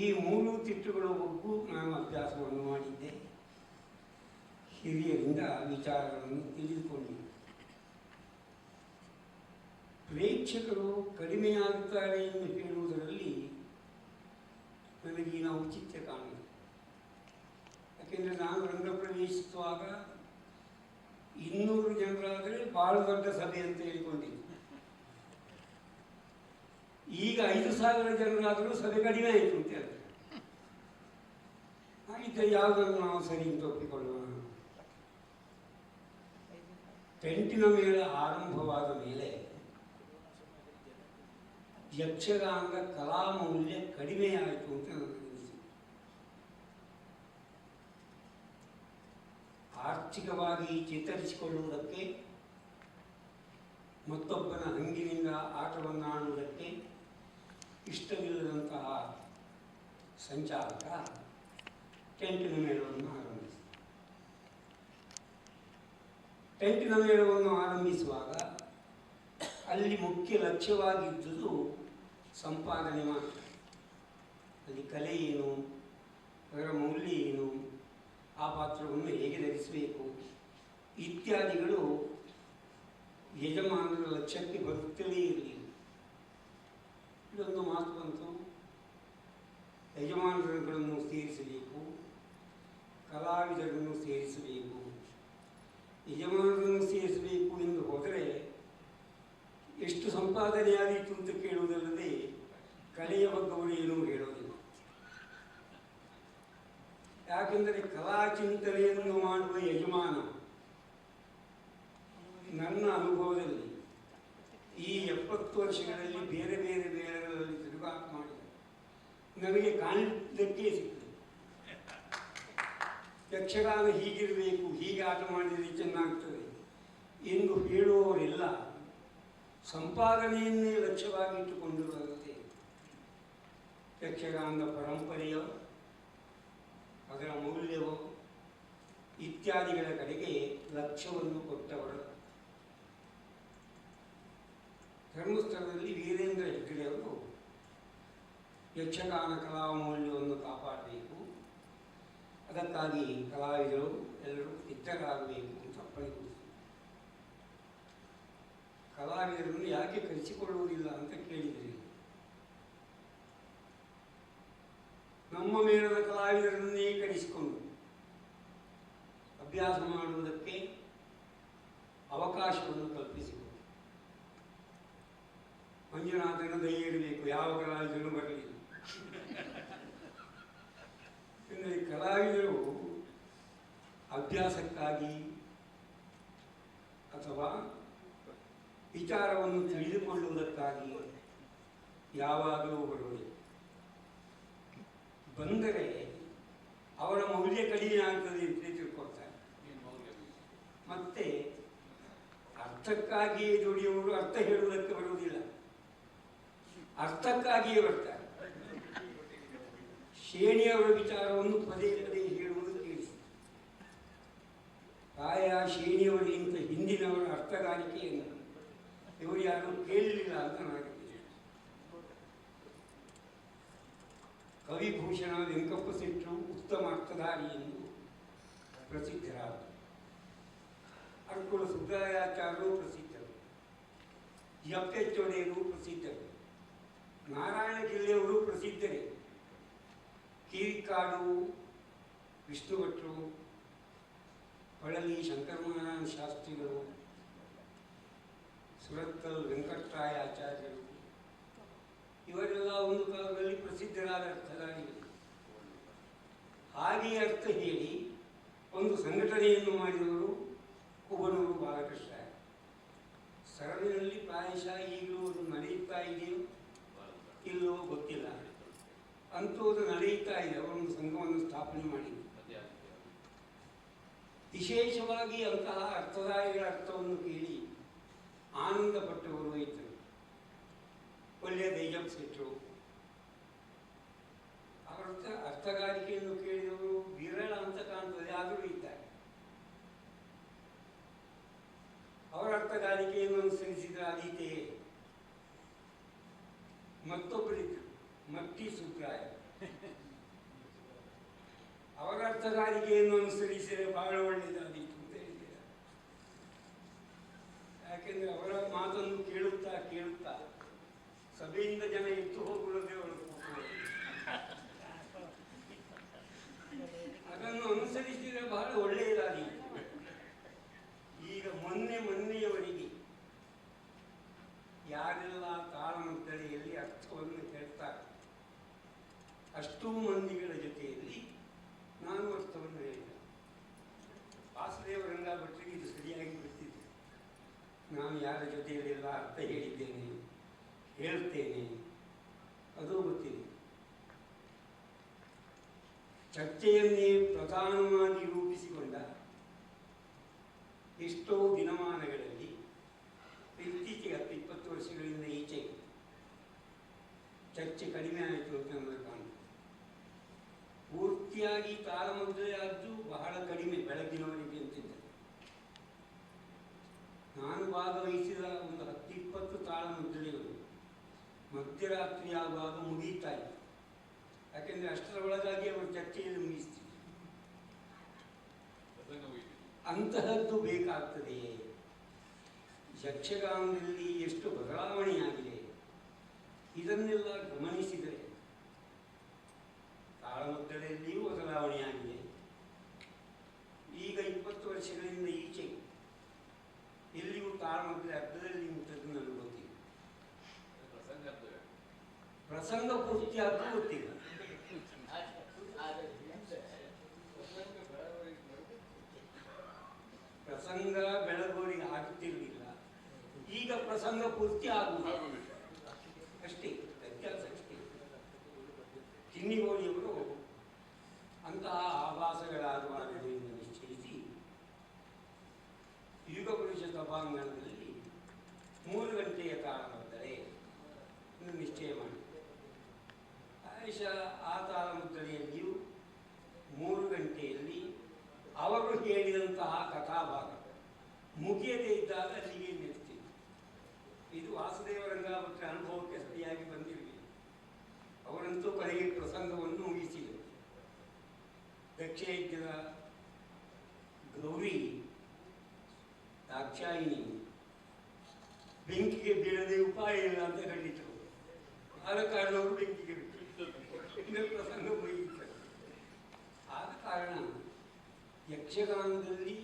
ಈ 3 ತಿಟ್ಟುಗಳ ಒಗ್ಗು ನಾನು ಅಭ್ಯಾಸವನ್ನು ಮಾಡಿದ್ದೆ. ಹಿರಿಯರಿಂದ ವಿಚಾರಗಳನ್ನು ತಿಳಿದುಕೊಂಡಿದ್ದೆ. ಪ್ರೇಕ್ಷಕರು ಕಡಿಮೆಯಾಗುತ್ತಾರೆ ಎಂದು ಹೇಳುವುದರಲ್ಲಿ ನನಗೀನ ಔಚಿತ್ಯ ಕಾಣುವುದು. ಯಾಕೆಂದರೆ ನಾನು ರಂಗ ಪ್ರವೇಶಿಸುವಾಗ 200 ಜನರಾದರೆ ಬಹಳ ದೊಡ್ಡ ಸಭೆ ಅಂತ ಹೇಳಿಕೊಂಡಿದ್ದೆ. ಈಗ 5000 ಜನರಾದರೂ ಸಭೆ ಕಡಿಮೆ ಆಯಿತು ಅಂತ ಹೇಳ್ತಾರೆ. ಹಾಗಿದ್ದರೆ ಯಾವುದನ್ನು ನಾವು ಸರಿ ಅಂತ ಒಪ್ಪಿಕೊಳ್ಳೋಣ? ಟೆಂಟಿನ ಮೇಲೆ ಆರಂಭವಾದ ಮೇಲೆ ಯಕ್ಷಗಾನದ ಕಲಾಮೌಲ್ಯ ಕಡಿಮೆಯಾಯಿತು ಅಂತ ನನಗೆ ಅನಿಸಿತು. ಆರ್ಥಿಕವಾಗಿ ಚೇತರಿಸಿಕೊಳ್ಳುವುದಕ್ಕೆ, ಮತ್ತೊಬ್ಬನ ಹಂಗಿನಿಂದ ಆಟವನ್ನು ಆಡುವುದಕ್ಕೆ ಇಷ್ಟವಿಲ್ಲದಂತಹ ಸಂಚಾಲಕ ಟೆಂಟಿನ ಮೇಳವನ್ನು ಆರಂಭಿಸಿದ. ಟೆಂಟಿನ ಮೇಳವನ್ನು ಆರಂಭಿಸುವಾಗ ಅಲ್ಲಿ ಮುಖ್ಯ ಲಕ್ಷ್ಯವಾಗಿದ್ದುದು ಸಂಪಾದನೆ ಮಾತ್ರ. ಅಲ್ಲಿ ಕಲೆ ಏನು, ಅದರ ಮೌಲ್ಯ ಏನು, ಆ ಪಾತ್ರವನ್ನು ಹೇಗೆ ಧರಿಸಬೇಕು ಇತ್ಯಾದಿಗಳು ಯಜಮಾನರ ಲಕ್ಷ್ಯಕ್ಕೆ ಬರುತ್ತಲೇ ಇರಲಿಲ್ಲ. ಇದೊಂದು ಮಾತು ಬಂತು, ಯಜಮಾನರುಗಳನ್ನು ಸೇರಿಸಬೇಕು, ಕಲಾವಿದರನ್ನು ಸೇರಿಸಬೇಕು. ಯಜಮಾನರನ್ನು ಸೇರಿಸಬೇಕು ಎಂದು ಹೋದರೆ ಎಷ್ಟು ಸಂಪಾದನೆ ಆದೀತು ಅಂತ ಕೇಳುವುದಲ್ಲದೆ ಕಲೆಯ ಬಗ್ಗೆ ಅವರು ಏನೂ ಹೇಳೋದಿಲ್ಲ. ಯಾಕೆಂದರೆ ಕಲಾ ಚಿಂತನೆಯನ್ನು ಮಾಡುವ ಯಜಮಾನ ನನ್ನ ಅನುಭವದಲ್ಲಿ ಈ 70 ವರ್ಷಗಳಲ್ಲಿ ಬೇರೆ ಬೇರೆ ಬೇರೆಗಳಲ್ಲಿ ತಿರುಗಾಟ ಮಾಡಿದೆ ನನಗೆ ಕಾಣಲಿಕ್ಕೆ ಸಿಗ್ತದೆ. ಯಕ್ಷಗಾನ ಹೀಗಿರಬೇಕು, ಹೀಗೆ ಆಟ ಮಾಡಿದರೆ ಚೆನ್ನಾಗ್ತದೆ ಎಂದು ಹೇಳುವವರೆಲ್ಲ ಸಂಪಾದನೆಯನ್ನೇ ಲಕ್ಷ್ಯವಾಗಿಟ್ಟುಕೊಂಡಿರುವಂತೆ ಯಕ್ಷಗಾನದ ಪರಂಪರೆಯೋ, ಅದರ ಮೌಲ್ಯವೋ ಇತ್ಯಾದಿಗಳ ಕಡೆಗೆ ಲಕ್ಷ್ಯವನ್ನು ಕೊಟ್ಟವರು. ಧರ್ಮಸ್ಥಳದಲ್ಲಿ ವೀರೇಂದ್ರ ಹೆಗ್ಗಡೆಯವರು ಯಕ್ಷಗಾನ ಕಲಾ ಮೌಲ್ಯವನ್ನು ಕಾಪಾಡಬೇಕು, ಅದಕ್ಕಾಗಿ ಕಲಾವಿದರು ಎಲ್ಲರೂ ಸಿದ್ಧರಾಗಬೇಕು ಅಂತ ಅಪ್ಪಣೆ. ಕಲಾವಿದರನ್ನು ಯಾಕೆ ಕರೆಸಿಕೊಳ್ಳುವುದಿಲ್ಲ ಅಂತ ಕೇಳಿದರೆ, ನಮ್ಮ ಮೇಳದ ಕಲಾವಿದರನ್ನೇ ಕರೆಸಿಕೊಂಡು ಅಭ್ಯಾಸ ಮಾಡುವುದಕ್ಕೆ ಅವಕಾಶವನ್ನು ಕಲ್ಪಿಸಿಕೊಡು. ಮಂಜುನಾಥನ ದಯ ಇರಬೇಕು, ಯಾವ ಕಲಾವಿದರು ಬರಲಿಲ್ಲ. ಅಂದರೆ ಕಲಾವಿದರು ಅಭ್ಯಾಸಕ್ಕಾಗಿ ಅಥವಾ ವಿಚಾರವನ್ನು ತಿಳಿದುಕೊಳ್ಳುವುದಕ್ಕಾಗಿ ಯಾವಾಗಲೂ ಬರುವುದಿಲ್ಲ. ಬಂದರೆ ಅವರ ಮೌಲ್ಯ ಕಡಿಮೆ ಆಗ್ತದೆ ಅಂತ ತಿಳ್ಕೊಳ್ತಾರೆ. ಮತ್ತೆ ಅರ್ಥಕ್ಕಾಗಿಯೇ ದುಡಿಯುವವರು ಅರ್ಥ ಹೇಳುವುದಕ್ಕೆ ಬರುವುದಿಲ್ಲ, ಅರ್ಥಕ್ಕಾಗಿಯೇ ಬರ್ತಾರೆ. ಶೇಣಿಯವರ ವಿಚಾರವನ್ನು ಪದೇ ಪದೇ ಹೇಳುವುದು ಕೇಳಿಸಿ. ಪ್ರಾಯ ಶೇಣಿಯವರಿಗಿಂತ ಹಿಂದಿನವರ ಅರ್ಥಗಾರಿಕೆಯನ್ನು ಇವರು ಯಾರು ಕೇಳಲಿಲ್ಲ ಅಂತ ನನಗೆ ಕವಿಭೂಷಣ ವೆಂಕಪ್ಪ ಶೆಟ್ಟರು ಉತ್ತಮ ಅರ್ಥಧಾರಿ ಎಂದು ಪ್ರಸಿದ್ಧರಾದರು. ಅರ್ಕುಳ ಸುಬ್ರಾಯಾಚಾರ್ಯರು ಪ್ರಸಿದ್ಧರು, ಯಪ್ಪೆಚ್ಚೊಡೆಯರು ಪ್ರಸಿದ್ಧರು, ನಾರಾಯಣ ಗಿಲ್ಲೆಯವರು ಪ್ರಸಿದ್ಧರೇ. ಕಿರಿಕಾಡು ವಿಷ್ಣು ಭಟ್ರು, ಪಳಲಿ ಶಂಕರನಾರಾಯಣ ಶಾಸ್ತ್ರಿಗಳು, ಸುರತ್ತಲ್ ವೆಂಕಟರಾಯ ಆಚಾರ್ಯರು, ಇವರೆಲ್ಲ ಒಂದು ಕಾಲದಲ್ಲಿ ಪ್ರಸಿದ್ಧರಾದ ಅರ್ಥಧಾರಿಗಳು. ಹಾಗೆ ಅರ್ಥ ಹೇಳಿ ಒಂದು ಸಂಘಟನೆಯನ್ನು ಮಾಡಿದವರು ಕುಬನೂರು ಬಾಲಕೃಷ್ಣ. ಸರಣಿಯಲ್ಲಿ ಪ್ರಾಯಶಃ ಈಗಲೂ ಅದು ನಡೆಯುತ್ತಾ ಇದೆಯೋ ಇಲ್ಲವೋ ಗೊತ್ತಿಲ್ಲ, ಅಂತೂ ಅದು ನಡೆಯುತ್ತಾ ಇದೆ. ಅವರೊಂದು ಸಂಘವನ್ನು ಸ್ಥಾಪನೆ ಮಾಡಿ ವಿಶೇಷವಾಗಿ ಅಂತಹ ಅರ್ಥಧಾರಿಗಳ ಅರ್ಥವನ್ನು ಕೇಳಿ ಆನಂದಪಟ್ಟವರು ಇದ್ದರು. ಒಳ್ಳೆಯ ದೈಜಪ್ ಸಿಟ್ಟರು. ಅವರ ಅರ್ಥಗಾರಿಕೆಯನ್ನು ಕೇಳಿದವರು ವಿರಳ ಅಂತ ಕಾಣ್ತದೆ, ಆದರೂ ಇದ್ದಾರೆ. ಅವರ ಅರ್ಥಗಾರಿಕೆಯನ್ನು ಅನುಸರಿಸಿದ ಆದೀತೆಯೇ ಮತ್ತೊಬ್ಬರಿದ್ದರು, ಮಟ್ಟಿ ಸುಬ್ರಾಯ. ಅವರ ಅರ್ಥಗಾರಿಕೆಯನ್ನು ಅನುಸರಿಸಿದರೆ ಬಹಳ ಒಳ್ಳೆಯದಾದೀತು ಅಂತ ಹೇಳಿದ್ದಾರೆ. ಯಾಕೆಂದ್ರೆ ಅವರ ಮಾತನ್ನು ಕೇಳುತ್ತಾ ಕೇಳುತ್ತಾ ಸಭೆಯಿಂದ ಜನ ಎದ್ದು ಹೋಗುವುದೇ ಅವರು ಅದನ್ನು ಅನುಸರಿಸಿದರೆ ಬಹಳ ಒಳ್ಳೆಯದಾದೀತು. ಈಗ ಮೊನ್ನೆಯವರೆಗೆ ಯಾರೆಲ್ಲ ತಾಳಮದ್ದಳೆಯಲ್ಲಿ ಅರ್ಥವನ್ನು ಹೇಳ್ತಾರೆ ಅಷ್ಟೂ ಮಂದಿಗಳ ಜೊತೆಯಲ್ಲಿ ನಾನು ಅರ್ಥವನ್ನು ಹೇಳಿದೆ. ವಾಸುದೇವ ರಂಗ ಭಟ್ರಿಗೆ ಇದು ಸರಿಯಾಗಿ ಗೊತ್ತಿದೆ. ನಾನು ಯಾರ ಜೊತೆಯಲ್ಲೆಲ್ಲ ಅರ್ಥ ಹೇಳಿದ್ದೇನೆ, ಹೇಳ್ತೇನೆ, ಅದು ಗೊತ್ತಿದೆ. ಚರ್ಚೆಯನ್ನೇ ಪ್ರಧಾನವಾಗಿ ರೂಪಿಸಿಕೊಂಡ ಎಷ್ಟೋ ದಿನಮಾನಗಳಲ್ಲಿ ಇತ್ತೀಚೆಗೆ 10-20 ವರ್ಷಗಳಿಂದ ಈಚೆಗೆ ಚರ್ಚೆ ಕಡಿಮೆ ಆಯಿತು ಅಂತ ನಮಗೆ ಕಾಣ್ತದೆ. ಪೂರ್ತಿಯಾಗಿ ತಾಳಮದ್ದಳೆ ಆದ್ದು ಬಹಳ ಕಡಿಮೆ, ಬೆಳಗಿನವರೆಗೆ ಅಂತಿದ್ದೆ. ನಾನು ಭಾಗವಹಿಸಿದ ಒಂದು 10-20 ತಾಳಮದ್ದಳೆಗಳು ಮಧ್ಯರಾತ್ರಿ ಆಗುವಾಗ ಮುಗಿಯುತ್ತಾ ಇತ್ತು. ಯಾಕೆಂದರೆ ಅಷ್ಟರ ಒಳಗಾಗಿ ಅವರು ಚರ್ಚೆಯಲ್ಲಿ ಮುಗಿಸ್ತಿದ್ರು. ಅಂತಹದ್ದು ಬೇಕಾಗ್ತದೆಯೇ? ಯಕ್ಷಗಾನದಲ್ಲಿ ಎಷ್ಟು ಬದಲಾವಣೆಯಾಗಿದೆ ಇದನ್ನೆಲ್ಲ ಗಮನಿಸಿದರೆ ತಾಳಮದ್ದಳೆಯಲ್ಲಿಯೂ ಬದಲಾವಣೆಯಾಗಿದೆ. ಈಗ 20 ವರ್ಷಗಳಿಂದ ಈಚೆ ಎಲ್ಲಿಯೂ ತಾಳಮದ್ದಳೆ ಅರ್ಧದಲ್ಲಿ ನಿಂತದ್ದು ನನಗೆ ಗೊತ್ತಿಲ್ಲ. ಪ್ರಸಂಗ ಪೂರ್ತಿ ಆದರೂ ಗೊತ್ತಿಲ್ಲ. ಪ್ರಸಂಗ ಬೆಳಗೋರಿಗೆ ಆಗುತ್ತಿರಲಿಲ್ಲ, ಈಗ ಪ್ರಸಂಗ ಪೂರ್ತಿ ಆಗುವುದು ಅಷ್ಟೇ, ವ್ಯತ್ಯಾಸ ಅಷ್ಟೇ. ಚಿನ್ನಿಗೋಳಿಯವರು ಅಂತಹ ಆಭಾಸಗಳಾಗುವಾಗಲು ಎಂದು ನಿಶ್ಚಯಿಸಿ ಯುಗ ಪುರುಷ ಸಭಾಂಗಣದಲ್ಲಿ 3 ಗಂಟೆಯ ತಾಳಮದ್ದಳೆ ನಿಶ್ಚಯ ಮಾಡಿ ಆ ತಾಳಮದ್ದಳೆಯಲ್ಲಿಯೂ 3 ಗಂಟೆಯಲ್ಲಿ ಅವರು ಹೇಳಿದಂತಹ ಕಥಾಭಾಗ ಮುಗಿಯದೇ ಇದ್ದಾಗ ಅಲ್ಲಿಗೆ ನಿಲ್ತೀವಿ. ಇದು ವಾಸುದೇವ ರಂಗಾಭಟ್ರ ಅನುಭವಕ್ಕೆ ಸರಿಯಾಗಿ ಬಂದಿರಲಿಲ್ಲ. ಅವರಂತೂ ಕೊನೆಗೆ ಪ್ರಸಂಗವನ್ನು ಮುಗಿಸಿದರು. ದಕ್ಷಯಜ್ಞದ ಗೌರಿ ದಾಕ್ಷಾಯಿಣಿ ಬೆಂಕಿಗೆ ಬೀಳದೆ ಉಪಾಯ ಇಲ್ಲ ಅಂತ ಕಂಡಿತು. ಆದ ಕಾರಣ ಅವರು ಬೆಂಕಿಗೆ ಬಿಟ್ಟರು, ಪ್ರಸಂಗ ಮುಗಿಯಿತು. ಆದ ಕಾರಣ ಯಕ್ಷಗಾನದಲ್ಲಿ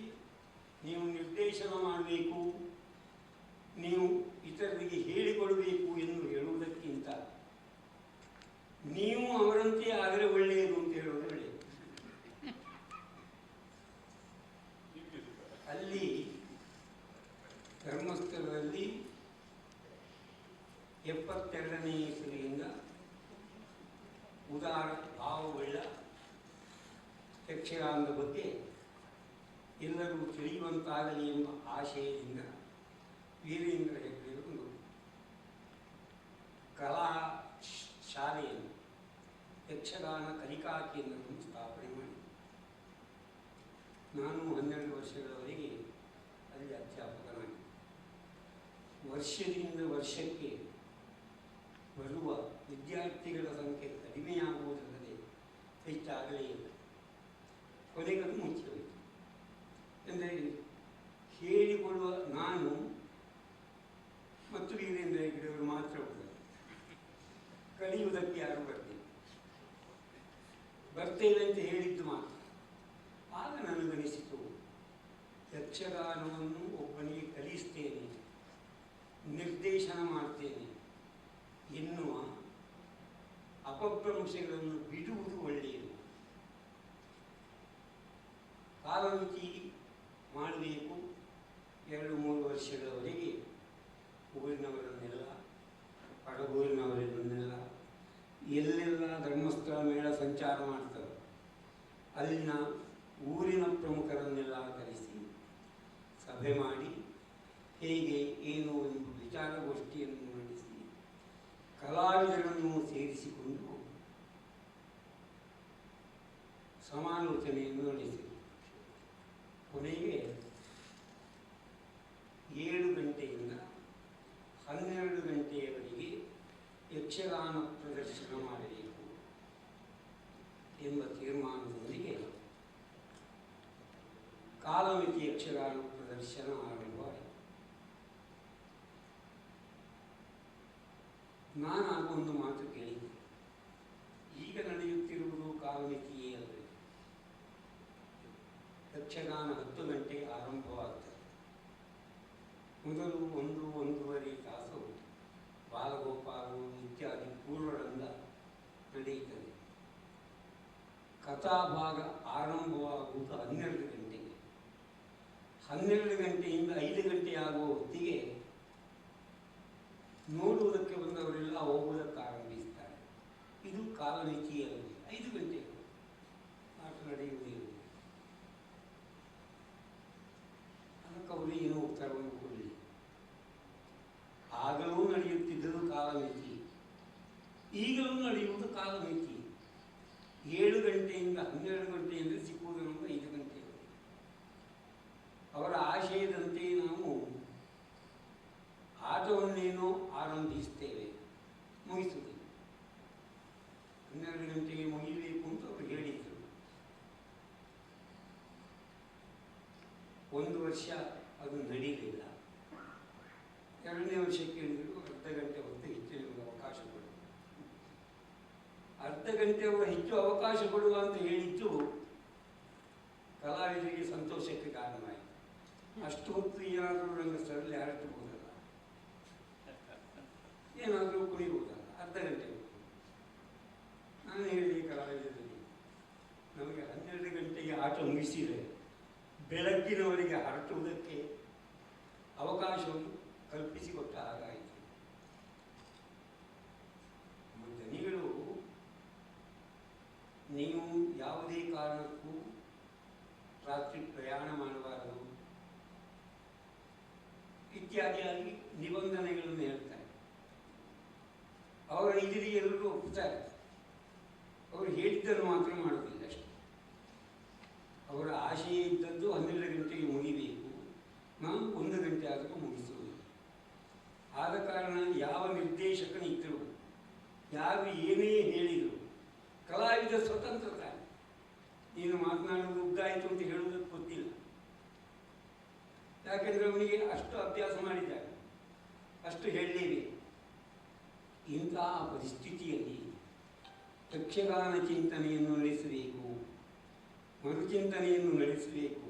ನೀವು ನಿರ್ದೇಶನ ಮಾಡಬೇಕು, ನೀವು ಇತರರಿಗೆ ಹೇಳಿಕೊಡಬೇಕು ಎಂದು ಹೇಳುವುದಕ್ಕಿಂತ ನೀವು ಅವರಂತೆ ಆದರೆ ಒಳ್ಳೆಯದು ಅಂತ ಹೇಳುವುದು ಒಳ್ಳೆಯದು. ಅಲ್ಲಿ ಧರ್ಮಸ್ಥಳದಲ್ಲಿ 72ನೇ ಇಸವಿಯಿಂದ ಉದಾರ ಭಾವವುಳ್ಳ ಯಕ್ಷಗಾನದ ಬಗ್ಗೆ ಎಲ್ಲರೂ ತಿಳಿಯುವಂತಾಗಲಿ ಎಂಬ ಆಶಯದಿಂದ ವೀರೇಂದ್ರ ಹೆಗ್ಡೆಯವರು ಕಲಾ ಶಾಲೆಯನ್ನು ಯಕ್ಷಗಾನ ಕಲಿಕಾ ಕೇಂದ್ರವನ್ನು ಸ್ಥಾಪನೆ ಮಾಡಿ ನಾನು 12 ವರ್ಷಗಳವರೆಗೆ ಅಲ್ಲಿ ಅಧ್ಯಾಪಕನಾಗಿ ವರ್ಷದಿಂದ ವರ್ಷಕ್ಕೆ ಬರುವ ವಿದ್ಯಾರ್ಥಿಗಳ ಸಂಖ್ಯೆ ಕಡಿಮೆಯಾಗುವುದಲ್ಲದೆ ಹೆಚ್ಚಾಗಲೇ ಇಲ್ಲ. ಕೊನೆಗದು ಮುಚ್ಚಿ ಹೋಯಿತು. ಎಂದರೆ ಹೇಳಿಕೊಳ್ಳುವ ನಾನು ಮತ್ತು ವೀರೇಂದ್ರ ಹೆಗ್ಗಡೆಯವರು ಮಾತ್ರ ಹೋದರು. ಕಲಿಯುವುದಕ್ಕೆ ಯಾರು ಬರ್ತೇವೆ ಅಂತ ಹೇಳಿದ್ದು ಮಾತ್ರ. ಆಗ ನನಗನಿಸಿತು, ಯಕ್ಷಗಾನವನ್ನು ಒಬ್ಬನಿಗೆ ಕಲಿಸ್ತೇನೆ, ನಿರ್ದೇಶನ ಮಾಡ್ತೇನೆ ಎನ್ನುವ ಅಪಭ್ರಂಶಗಳನ್ನು ಬಿಡುವುದು ಒಳ್ಳೆಯದು. ಕಾಲಮಿತಿ ಮಾಡಬೇಕು. 2-3 ವರ್ಷಗಳವರೆಗೆ ಊರಿನವರನ್ನೆಲ್ಲ, ಪಡಗೂರಿನವರನ್ನೆಲ್ಲ, ಎಲ್ಲೆಲ್ಲ ಧರ್ಮಸ್ಥಳ ಮೇಳ ಸಂಚಾರ ಮಾಡ್ತಾರೆ ಅಲ್ಲಿನ ಊರಿನ ಪ್ರಮುಖರನ್ನೆಲ್ಲ ಕರೆಸಿ ಸಭೆ ಮಾಡಿ ಹೇಗೆ ಏನು ಎಂದು ವಿಚಾರಗೋಷ್ಠಿಯನ್ನು ನಡೆಸಿ ಕಲಾವಿದರನ್ನು ಸೇರಿಸಿಕೊಂಡು ಸಮಾಲೋಚನೆಯನ್ನು ನಡೆಸಿ ಕೊನೆಗೆ 7 ಗಂಟೆಯಿಂದ 12 ಗಂಟೆಯವರೆಗೆ ಯಕ್ಷಗಾನ ಪ್ರದರ್ಶನ ಮಾಡಬೇಕು ಎಂಬ ತೀರ್ಮಾನದೊಂದಿಗೆ ಕಾಲಮಿತಿ ಯಕ್ಷಗಾನ ಪ್ರದರ್ಶನ ಆರಂಭವಾಯಿತು. ನಾನು ಆಗ ಒಂದು ಮಾತು ಕೇಳಿದ್ದೆ, ಈಗ ನಡೆಯುತ್ತಿರುವುದು ಕಾಲಮಿತಿಯೇ ಅಲ್ಲವೇ? ಯಕ್ಷಗಾನ 10 ಗಂಟೆಗೆ ಆರಂಭವಾಗ್ತದೆ. ಮೊದಲು 1-1.5 ತಾಸು ಬಾಲಗೋಪಾಲರು ಇತ್ಯಾದಿ ಪೂರ್ವರಂಗ ನಡೆಯುತ್ತದೆ. ಕಥಾಭಾಗ ಆರಂಭವಾಗುವುದು 12 ಗಂಟೆಗೆ. 12 ಗಂಟೆಯಿಂದ 5 ಗಂಟೆ ಆಗುವ ಹೊತ್ತಿಗೆ ನೋಡುವುದಕ್ಕೆ ಬಂದವರೆಲ್ಲ ಹೋಗುವುದಕ್ಕೆ ಆರಂಭಿಸ್ತಾರೆ. ಇದು ಕಾಲಮಿತಿಯಲ್ಲಿ 5 ಗಂಟೆಗೆ ಆಟ ನಡೆಯುವುದಿಲ್ಲ. ಅದಕ್ಕೆ ಅವರು ಏನೋ ಉತ್ತರವನ್ನು ಕೊಡಲಿ. ಆಗಲೂ ನಡೆಯುತ್ತಿದ್ದರೂ ಕಾಲಮಿತಿ, ಈಗಲೂ ನಡೆಯುವುದು ಕಾಲಮಿತಿ. 7 ಗಂಟೆಯಿಂದ 12 ಗಂಟೆ ಅಂದರೆ ಸಿಕ್ಕುವುದು ನಮಗೆ 5 ಗಂಟೆ. ಅವರ ಆಶಯದಂತೆ ನಾವು ಆಟವನ್ನೇನೋ ಆರಂಭಿಸ್ತೇವೆ, ಮುಗಿಸುತ್ತೇವೆ. 12 ಗಂಟೆಗೆ ಮುಗಿಯಬೇಕು ಅಂತ ಅವರು ಹೇಳಿದರು. 1 ವರ್ಷ ಅದು ನಡೀಲಿಲ್ಲ. 2ನೇ ವರ್ಷಕ್ಕೆ ಹೇಳಿದರು ಅರ್ಧ ಗಂಟೆ ಹೊತ್ತು ಹೆಚ್ಚು ನಿಮಗೆ ಅವಕಾಶ ಕೊಡುವ. ಅರ್ಧ ಗಂಟೆ ಹೆಚ್ಚು ಅವಕಾಶ ಕೊಡುವ ಅಂತ ಹೇಳಿದ್ದು ಕಲಾವಿದರಿಗೆ ಸಂತೋಷಕ್ಕೆ ಕಾರಣವಾಯಿತು. ಅಷ್ಟು ಹೊತ್ತು ಏನಾದರೂ ರಂಗಸ್ಥಳದಲ್ಲಿ ಹರಟಬಹುದಲ್ಲ, ಏನಾದರೂ ಕುಣಿಬಹುದಲ್ಲ, ಅರ್ಧ ಗಂಟೆ ಹೊತ್ತು. ನಾನು ಹೇಳಿದೆ ಕಲಾವಿದರಲ್ಲಿ, ನಮಗೆ 12 ಗಂಟೆಗೆ ಆಟ ಮುಗಿಸಿದರೆ ಬೆಳಗ್ಗಿನವರೆಗೆ ಹರಟುವುದಕ್ಕೆ ಅವಕಾಶವನ್ನು ಕಲ್ಪಿಸಿಕೊಟ್ಟ ಹಾಗಾಯಿತು. ದನಿಗಳು ನೀವು ಯಾವುದೇ ಕಾರಣಕ್ಕೂ ರಾತ್ರಿ ಪ್ರಯಾಣ ಮಾಡಬಾರದು ಇತ್ಯಾದಿಯಾಗಿ ನಿಬಂಧನೆಗಳನ್ನು ಹೇಳ್ತಾರೆ. ಅವರ ಇದರಲ್ಲಿ ಎಲ್ಲರೂ ಒಪ್ಪುತ್ತಾರೆ. ಅವರು ಹೇಳಿದ್ದನ್ನು ಮಾತ್ರ ಮಾಡುವುದಿಲ್ಲ ಅಷ್ಟೇ. ಅವರ ಆಶಯ ಇದ್ದದ್ದು 12 ಗಂಟೆಗೆ ಮುಗಿಬೇಕು, ನಾವು 1 ಗಂಟೆ ಆದರೂ ಮುಗಿಸುವುದು. ಆದ ಕಾರಣ ಯಾವ ನಿರ್ದೇಶಕನಿದ್ದರು, ಯಾರು ಏನೇ ಹೇಳಿದರು, ಕಲಾವಿದ ಸ್ವತಂತ್ರತೆ. ನೀನು ಮಾತನಾಡುವುದು ಉದ್ದಾಯಿತು ಅಂತ ಹೇಳುವುದಕ್ಕೆ ಗೊತ್ತಿಲ್ಲ. ಯಾಕೆಂದರೆ ಅವನಿಗೆ ಅಷ್ಟು ಅಭ್ಯಾಸ ಮಾಡಿದ್ದಾರೆ, ಅಷ್ಟು ಹೇಳಲೇಬೇಕು. ಇಂತಹ ಪರಿಸ್ಥಿತಿಯಲ್ಲಿ ಯಕ್ಷಗಾನ ಚಿಂತನೆಯನ್ನು ನಡೆಸಬೇಕು, ಮರುಚಿಂತನೆಯನ್ನು ನಡೆಸಬೇಕು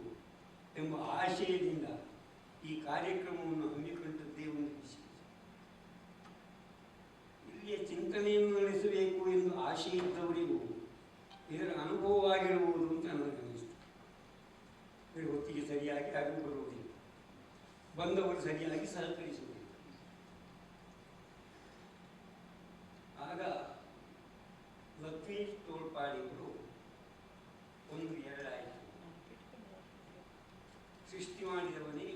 ಎಂಬ ಆಶಯದಿಂದ ಈ ಕಾರ್ಯಕ್ರಮವನ್ನು ಹಮ್ಮಿಕೊಂಡದ್ದೇ ಒಂದು ವಿಷಯ. ಇಲ್ಲಿಯ ಚಿಂತನೆಯನ್ನು ನಡೆಸಬೇಕು ಎಂದು ಆಶೆ ಇದ್ದವರಿಗೂ ಇದರ ಅನುಭವವಾಗಿರುವುದು ಅಂತ ನನಗನ್ನಿಸ್ತು. ಹೊತ್ತಿಗೆ ಸರಿಯಾಗಿ ಯಾರಿಗೂ ಬರುವುದಿಲ್ಲ, ಬಂದವರು ಸರಿಯಾಗಿ ಸಹಕರಿಸುವುದಿಲ್ಲ. ಆಗ ಲಕ್ಷ್ಮೀಶ್ ತೋಳ್ಪಾಡಿಗಳು ಒಂದು ಎರಡಾಯಿತು. ಸೃಷ್ಟಿ ಮಾಡಿದವನೇ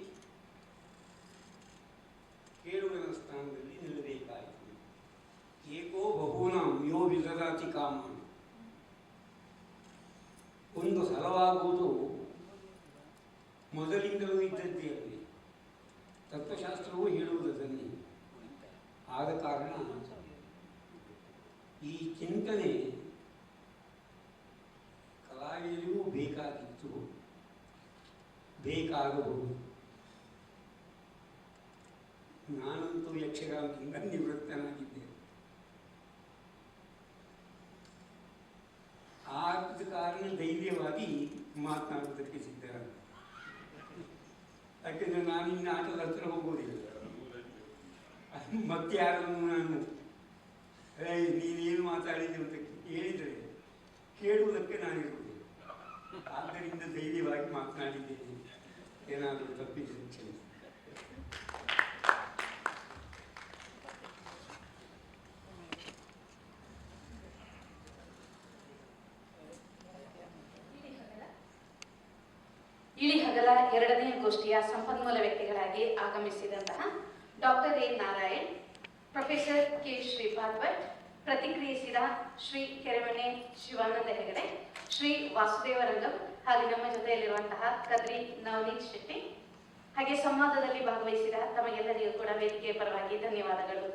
ಕೇಳುಗನ ಸ್ಥಾನದಲ್ಲಿ ನಿಲ್ಲಬೇಕಾಯಿತು. ಏಕೋ ಬಹೂನಾಂ ಯೋ ವಿದದಾತಿ ಕಾಮ. ಒಂದು ಹಲವಾಗುವುದು ಮೊದಲಿಂದಲೂ ಇದ್ದದ್ದೇ ಅಲ್ಲಿ. ತತ್ವಶಾಸ್ತ್ರವೂ ಹೇಳುವುದನ್ನೇ. ಆದ ಕಾರಣ ಈ ಚಿಂತನೆ ಕಲಾವಿದರಿಗೂ ಬೇಕಾಗಿತ್ತು, ಬೇಕಾಗಬಹುದು. ನಾನಂತೂ ಯಕ್ಷಗಾನದಿಂದ ನಿವೃತ್ತನಾಗಿದ್ದೆ. ಆದ ಕಾರಣ ಧೈರ್ಯವಾಗಿ ಮಾತನಾಡುವುದಕ್ಕೆ ಸಿದ್ಧರಾದ. ಯಾಕೆಂದರೆ ನಾನು ಇನ್ನು ಆಟದ ಹತ್ರ ಹೋಗುವುದಿಲ್ಲ. ಮತ್ತೆ ಯಾರನ್ನು ನಾನು ನೀನೇನು ಮಾತಾಡಿದೆ ಅಂತ ಹೇಳಿದರೆ ಕೇಳುವುದಕ್ಕೆ ನಾನಿರುವುದಿಲ್ಲ. ಆದ್ದರಿಂದ ಧೈರ್ಯವಾಗಿ ಮಾತನಾಡಿದ್ದೇನೆ. ಏನಾದರೂ ತಪ್ಪಿದ್ರೆ ಕ್ಷಮಿಸಿ. ಇಳಿಹಗಲ ಎರಡನೇ ಗೋಷ್ಠಿಯ ಸಂಪನ್ಮೂಲ ವ್ಯಕ್ತಿಗಳಾಗಿ ಆಗಮಿಸಿದಂತಹ doctor A Narayan, professor K Shripad Bhat, ಪ್ರತಿಕ್ರಿಯಿಸಿದ ಶ್ರೀ ಕೆರೆಮನೆ ಶಿವಾನಂದ ಹೆಗಡೆ, ಶ್ರೀ ವಾಸುದೇವ ರಂಗಂ, ಹಾಗೆ ನಮ್ಮ ಜೊತೆಯಲ್ಲಿರುವಂತಹ ಕದ್ರಿ ನವನೀತ್ ಶೆಟ್ಟಿ, ಹಾಗೆ ಸಂವಾದದಲ್ಲಿ ಭಾಗವಹಿಸಿದ ತಮಗೆಲ್ಲರಿಗೂ ಕೂಡ ವೇದಿಕೆಯ ಪರವಾಗಿ ಧನ್ಯವಾದಗಳು.